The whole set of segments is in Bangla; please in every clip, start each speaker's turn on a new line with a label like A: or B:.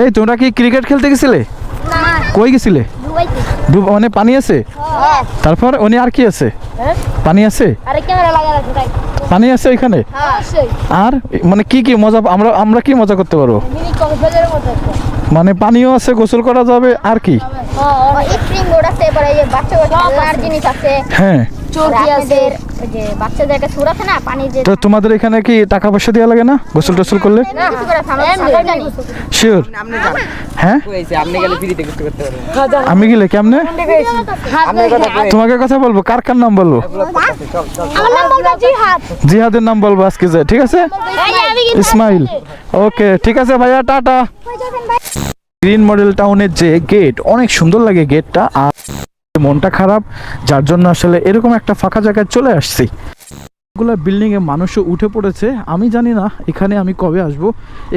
A: এই তোমরা কি ক্রিকেট খেলতে গেছিলে? কই গেছিলে? মানে পানি আছে? তারপর উনি আর কি আছে? পানি আছে? পানি আছে এখানে? আর মানে কি কি মজা আমরা কি মজা করতে পারবো? মানে পানিও আছে, গোসল করা যাবে, আর কি? হ্যাঁ, তো তোমাদের এখানে কি টাকা পয়সা দেওয়া লাগে না গোসল টোসল করলে? শিওর? হ্যাঁ, আমি গেলে কেমনে? তোমাকে কথা বলবো, কার কার নাম বলবো? জিহাদের নাম বলবো আজকে, যে ঠিক আছে? ইসমাইল। ওকে, ঠিক আছে ভাইয়া, টাটা। গ্রিন মডেল টাউনের যে গেট, অনেক সুন্দর লাগে গেটটা। আর মনটা খারাপ, যার জন্য আসলে এরকম একটা ফাঁকা জায়গায় চলে আসছি। এগুলো বিল্ডিং এ মানুষও উঠে পড়েছে। আমি জানি না এখানে আমি কবে আসব।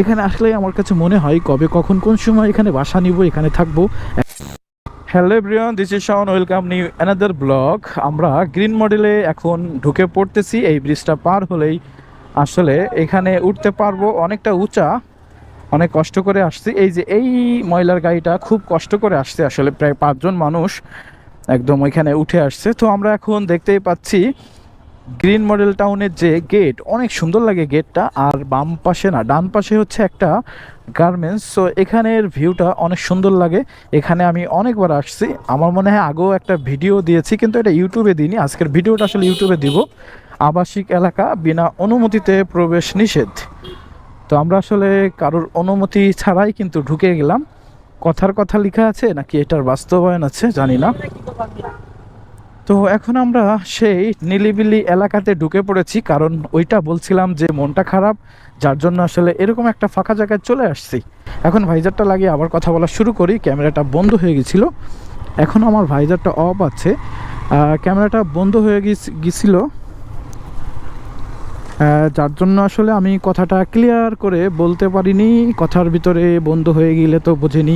A: এখানে আসলে আমার কাছে মনে হয় কবে কখন কোন সময় এখানে বাসা নিব, এখানে থাকবো। Hello everyone, this is Shaon, welcome new another blog. আমরা গ্রিন মডেলে এখন ঢুকে পড়তেছি। এই ব্রিজটা পার হলেই আসলে এখানে উঠতে পারবো। অনেকটা উঁচা, অনেক কষ্ট করে আসছি। এই যে এই ময়লার গাড়িটা খুব কষ্ট করে আসছে, আসলে প্রায় 5 জন মানুষ একদম ওইখানে উঠে আসছে। তো আমরা এখন দেখতেই পাচ্ছি গ্রিন মডেল টাউনের যে গেট, অনেক সুন্দর লাগে গেটটা। আর বাম পাশে না, ডান পাশে হচ্ছে একটা গার্মেন্টস। সো এখানের ভিউটা অনেক সুন্দর লাগে। এখানে আমি অনেকবার আসছি, আমার মনে হয় আগেও একটা ভিডিও দিয়েছি, কিন্তু এটা ইউটিউবে দিইনি। আজকের ভিডিওটা আসলে ইউটিউবে দিব। আবাসিক এলাকা, বিনা অনুমতিতে প্রবেশ নিষেধ। তো আমরা আসলে কারোর অনুমতি ছাড়াই কিন্তু ঢুকে গেলাম। কথার কথা লেখা আছে নাকি এটার বাস্তবায়ন আছে জানি না। তো এখন আমরা সেই নিলিবিলি এলাকাতে ঢুকে পড়েছি, কারণ ওইটা বলছিলাম যে মনটা খারাপ, যার জন্য আসলে এরকম একটা ফাঁকা জায়গায় চলে আসছি। এখন ভাইজারটা লাগিয়ে আবার কথা বলা শুরু করি। ক্যামেরাটা বন্ধ হয়ে গেছিল, এখন আমার ভাইজারটা অফ আছে। ক্যামেরাটা বন্ধ হয়ে গেছিল, যার জন্য আসলে আমি কথাটা ক্লিয়ার করে বলতে পারিনি। কথার ভিতরে বন্ধ হয়ে গেলে তো বোঝেনি,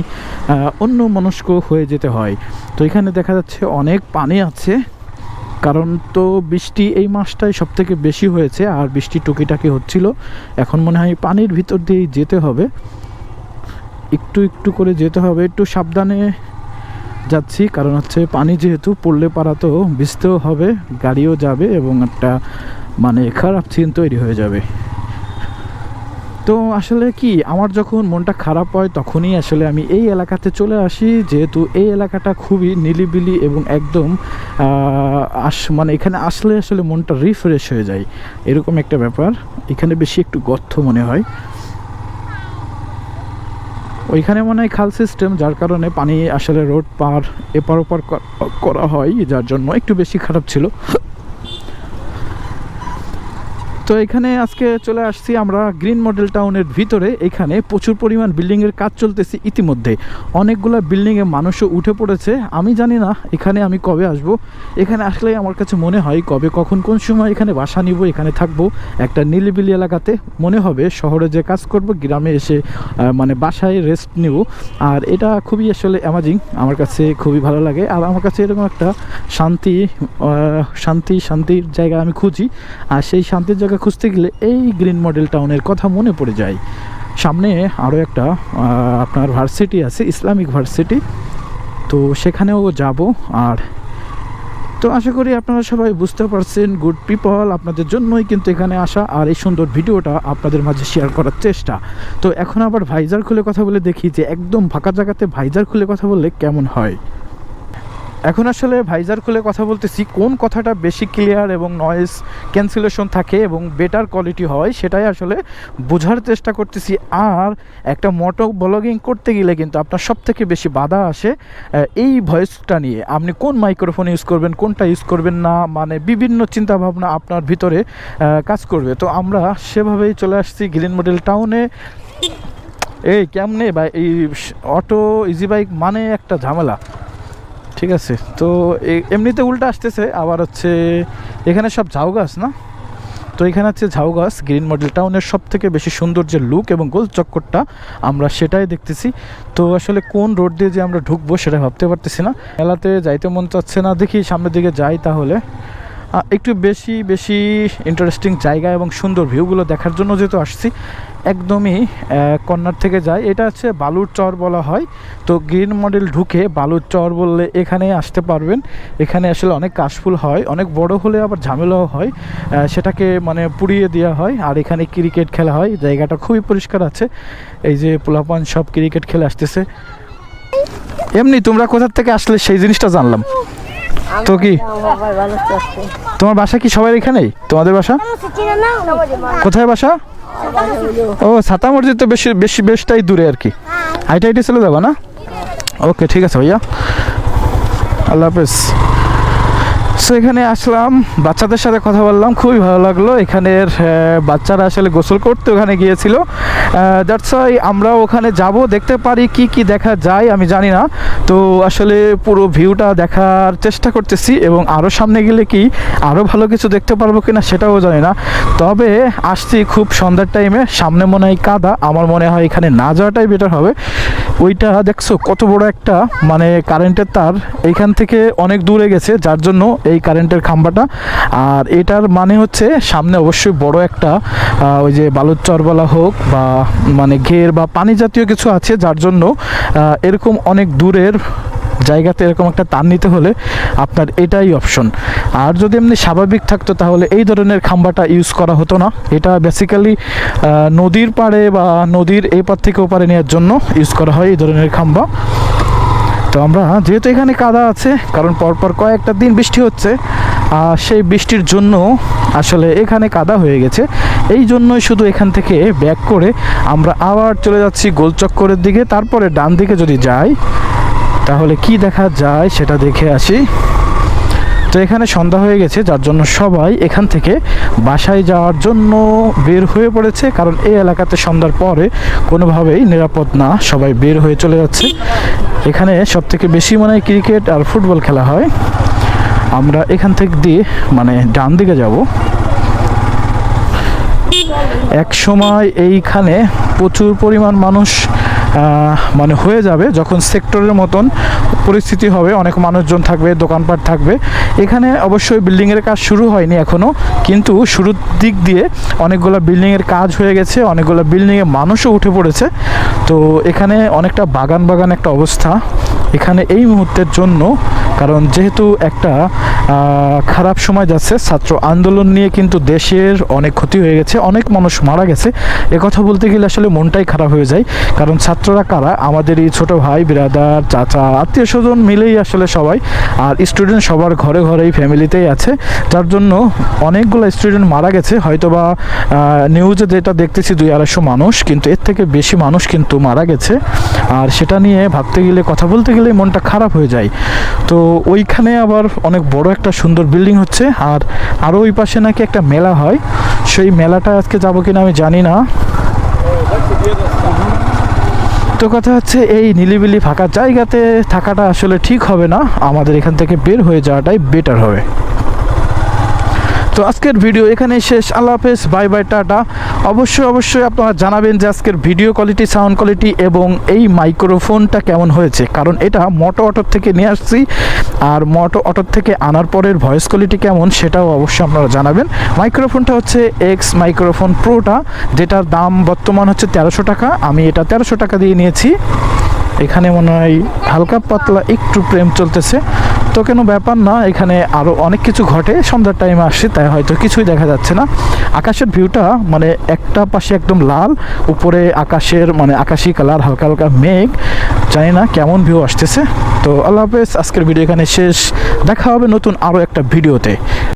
A: অন্য মনস্ক হয়ে যেতে হয়। তো এখানে দেখা যাচ্ছে অনেক পানি আছে, কারণ তো বৃষ্টি এই মাসটাই সব থেকে বেশি হয়েছে। আর বৃষ্টি টুকিটাকি হচ্ছিল। এখন মনে হয় পানির ভিতর দিয়েই যেতে হবে, একটু একটু করে যেতে হবে, একটু সাবধানে যাচ্ছি। কারণ হচ্ছে পানি যেহেতু পড়লে পারা তো ভিজতেও হবে, গাড়িও যাবে এবং একটা মানে খারাপ সিন তৈরি হয়ে যাবে। তো আসলে কি, আমার যখন মনটা খারাপ হয় তখনই আসলে আমি এই এলাকাতে চলে আসি, যেহেতু এই এলাকাটা খুবই নিলিবিলি এবং একদম মানে এখানে আসলে আসলে মনটা রিফ্রেশ হয়ে যায়, এরকম একটা ব্যাপার। এখানে বেশি একটু গর্ত মনে হয়, ওইখানে মনে হয় খাল সিস্টেম, যার কারণে পানি আসলে রোড পার এপার ওপার করা হয়, যার জন্য একটু বেশি খারাপ ছিল। তো এখানে আজকে চলে আসছি আমরা গ্রিন মডেল টাউনের ভিতরে। এখানে প্রচুর পরিমাণ বিল্ডিংয়ের কাজ চলতেছে ইতিমধ্যে। অনেকগুলো বিল্ডিংয়ে মানুষও উঠে পড়েছে। আমি জানি না এখানে আমি কবে আসব। এখানে আসলে আমার কাছে মনে হয় কবে কখন কোন সময় এখানে বাসা নিব, এখানে থাকবো একটা নিলিবিলি এলাকাতে। মনে হবে শহরে যে কাজ করব, গ্রামে এসে মানে বাসায় রেস্ট নিব। আর এটা খুবই আসলে অ্যামাজিং, আমার কাছে খুবই ভালো লাগে। আর আমার কাছে এরকম একটা শান্তির জায়গা আমি খুঁজি। আর সেই শান্তির জায়গা খুঁজতে গেলে এই গ্রিন মডেল টাউনের কথা মনে পড়ে যায়। সামনে আরও একটা আপনার ভার্সিটি আছে, ইসলামিক ভার্সিটি, তো সেখানেও যাব। আর তো আশা করি আপনারা সবাই বুঝতে পারছেন, গুড পিপল, আপনাদের জন্যই কিন্তু এখানে আসা আর এই সুন্দর ভিডিওটা আপনাদের মাঝে শেয়ার করার চেষ্টা। তো এখন আবার ভাইজার খুলে কথা বলে দেখি যে একদম ফাঁকা জায়গাতে ভাইজার খুলে কথা বললে কেমন হয়। এখন আসলে ভাইজার খুলে কথা বলতেছি, কোন কথাটা বেশি ক্লিয়ার এবং নয়েজ ক্যান্সেলেশন থাকে এবং বেটার কোয়ালিটি হয় সেটাই আসলে বোঝার চেষ্টা করতেছি। আর একটা মোটো ব্লগিং করতে গেলে কিন্তু আপনার সব থেকে বেশি বাধা আসে এই ভয়েসটা নিয়ে। আপনি কোন মাইক্রোফোন ইউজ করবেন, কোনটা ইউজ করবেন না, মানে বিভিন্ন চিন্তাভাবনা আপনার ভিতরে কাজ করবে। তো আমরা সেভাবেই চলে আসছি গ্রিন মডেল টাউনে। এই কেমনে ভাই, এই অটো ইজি বাইক মানে একটা ঝামেলা, ঠিক আছে। তো এমনিতে উল্টা আসতেছে, আবার হচ্ছে এখানে সব ঝাউ গাছ না, তো এখানে হচ্ছে ঝাউ গাছ। গ্রিন মডেল টাউনের সব থেকে বেশি সুন্দর যে লুক এবং গোল চক্করটা আমরা সেটাই দেখতেছি। তো আসলে কোন রোড দিয়ে যে আমরা ঢুকবো সেটা ভাবতে পারতেছি না, মেলাতে যাইতে মন চাচ্ছে না। দেখি সামনের দিকে যাই তাহলে। একটু বেশি বেশি ইন্টারেস্টিং জায়গা এবং সুন্দর ভিউগুলো দেখার জন্য যেহেতু আসছি, একদমই কর্নার থেকে যায়। এটা হচ্ছে বালুর চর বলা হয়। তো গ্রিন মডেল ঢুকে বালুর চর বললে এখানে আসতে পারবেন। এখানে আসলে অনেক কাশফুল হয়, অনেক বড় হলে আবার ঝামেলাও হয়, সেটাকে মানে পুড়িয়ে দেওয়া হয়। আর এখানে ক্রিকেট খেলা হয়, জায়গাটা খুবই পরিষ্কার আছে। এই যে পোলাপান সব ক্রিকেট খেলে আসতেছে। এমনি তোমরা কোথা থেকে আসলে সেই জিনিসটা জানলাম। তো কি তোমার বাসা কি সবাই এখানেই? তোমাদের বাসা কোথায় বাসা? ও ছাতা মসজিদ তো বেশি বেশি বেশটাই দূরে আর কি, হাইটে হাইটে চলে যাবা না? ওকে ঠিক আছে ভাইয়া, আল্লাহ হাফেজ। সো এখানে আসলাম, বাচ্চাদের সাথে কথা বললাম, খুবই ভালো লাগলো। এখানের বাচ্চারা আসলে গোসল করতে ওখানে গিয়েছিল, দ্যাটস ওয়াই আমরাও ওখানে যাব, দেখতে পারি কি কি দেখা যায় আমি জানি না। তো আসলে পুরো ভিউটা দেখার চেষ্টা করতেছি, এবং আরও সামনে গেলে কি আরও ভালো কিছু দেখতে পারবো কিনা সেটাও জানি না। তবে আসছি খুব সন্ধ্যার টাইমে, সামনে মনে হয় কাদা, আমার মনে হয় এখানে না যাওয়াটাই বেটার হবে। ওইটা দেখছো কত বড় একটা মানে কারেন্টের তার, এইখান থেকে অনেক দূরে গেছে, যার জন্য এই কারেন্টের খাম্বাটা। আর এটার মানে হচ্ছে সামনে অবশ্যই বড় একটা ওই যে বালুর চর বলা হোক বা মানে ঘের বা পানি জাতীয় কিছু আছে, যার জন্য এরকম অনেক দূরের জায়গাতে এরকম একটা তার নিতে হলে আপনার এটাই অপশন। আর যদি এমনি স্বাভাবিক থাকতো তাহলে এই ধরনের খাম্বাটা ইউজ করা হতো না। এটা বেসিক্যালি নদীর পাড়ে বা নদীর এই পার থেকে ওপারে নেওয়ার জন্য ইউজ করা হয় এই ধরনের খাম্বা। তো আমরা যেহেতু এখানে কাদা আছে, কারণ পরপর কয়েকটা দিন বৃষ্টি হচ্ছে, সেই বৃষ্টির জন্য আসলে এখানে কাদা হয়ে গেছে। এই জন্যই শুধু এখান থেকে ব্যাক করে আমরা আবার চলে যাচ্ছি গোলচক্করের দিকে। তারপরে ডান দিকে যদি যাই তাহলে কি দেখা যায় সেটা দেখে আসি। তো এখানে সন্ধ্যা হয়ে গেছে, যার জন্য সবাই এখান থেকে বাসায় যাওয়ার জন্য বের হয়ে পড়েছে, কারণ এই এলাকাতে সন্ধ্যার পরে কোনোভাবেই নিরাপদ না, সবাই বের হয়ে চলে যাচ্ছে। এখানে সবথেকে বেশি মনে হয় ক্রিকেট আর ফুটবল খেলা হয়। আমরা এখান থেকে দিয়ে মানে ডান দিকে যাব। এক সময় এইখানে প্রচুর পরিমাণ মানুষ মানে হয়ে যাবে, যখন সেক্টরের মতন পরিস্থিতি হবে, অনেক মানুষজন থাকবে, দোকানপাট থাকবে। এখানে অবশ্যই বিল্ডিংয়ের কাজ শুরু হয়নি এখনও, কিন্তু শুরুর দিক দিয়ে অনেকগুলো বিল্ডিংয়ের কাজ হয়ে গেছে, অনেকগুলো বিল্ডিংয়ে মানুষও উঠে পড়েছে। তো এখানে অনেকটা বাগান বাগান একটা অবস্থা এখানে এই মুহূর্তের জন্য, কারণ যেহেতু একটা খারাপ সময় যাচ্ছে, ছাত্র আন্দোলন নিয়ে কিন্তু দেশের অনেক ক্ষতি হয়ে গেছে, অনেক মানুষ মারা গেছে। কথা বলতে গেলে আসলে মনটাই খারাপ হয়ে যায়, কারণ ছাত্ররা কারা? আমাদের এই ছোটো ভাই, বিরাদার, চাচা, আত্মীয় স্বজন মিলেই আসলে সবাই। আর স্টুডেন্ট সবার ঘরে ঘরেই ফ্যামিলিতেই আছে, যার জন্য অনেকগুলো স্টুডেন্ট মারা গেছে। হয়তোবা নিউজে যেটা দেখতেছি 200-250 মানুষ, কিন্তু এর থেকে বেশি মানুষ কিন্তু মারা গেছে। আর সেটা নিয়ে ভাবতে গেলে, কথা বলতে গেলে মনটা খারাপ হয়ে যায়। তো ওইখানে আবার অনেক বড় একটা সুন্দর বিল্ডিং হচ্ছে, আর আরও ওই পাশে নাকি একটা মেলা হয়। সেই মেলাটা আজকে যাবো কিনা আমি জানি না। তো কথা হচ্ছে এই নিলিবিলি ফাঁকা জায়গাতে থাকাটা আসলে ঠিক হবে না, আমাদের এখান থেকে বের হয়ে যাওয়াটাই বেটার হবে। তো আজকের ভিডিও এখানেই শেষ। আল্লাহ হাফেজ, বাই বাই, টাটা। অবশ্যই আপনারা জানাবেন যে আজকের ভিডিও কোয়ালিটি, সাউন্ড কোয়ালিটি এবং এই মাইক্রোফোনটা কেমন হয়েছে, কারণ এটা মোটো অটোর থেকে নিয়ে আসছি। আর মোটো অটোর থেকে আনার পরের ভয়েস কোয়ালিটি কেমন সেটাও অবশ্যই আপনারা জানাবেন। মাইক্রোফোনটা হচ্ছে এক্স মাইক্রোফোন প্রোটা, যেটার দাম বর্তমান হচ্ছে 1300 টাকা। আমি এটা 1300 টাকা দিয়ে নিয়েছি। এখানে মনে হয় হালকা পাতলা একটু প্রেম চলতেছে, তো কোনো ব্যাপার না। এখানে আরও অনেক কিছু ঘটে, সন্ধ্যার টাইমে আসছে তাই হয়তো কিছুই দেখা যাচ্ছে না। আকাশের ভিউটা মানে একটা পাশে একদম লাল, উপরে আকাশের মানে আকাশি কালার, হালকা হালকা মেঘ, জানি না কেমন ভিউ আসতেছে। তো আল্লাহ হাফেজ, আজকের ভিডিও এখানে শেষ, দেখা হবে নতুন আরও একটা ভিডিওতে।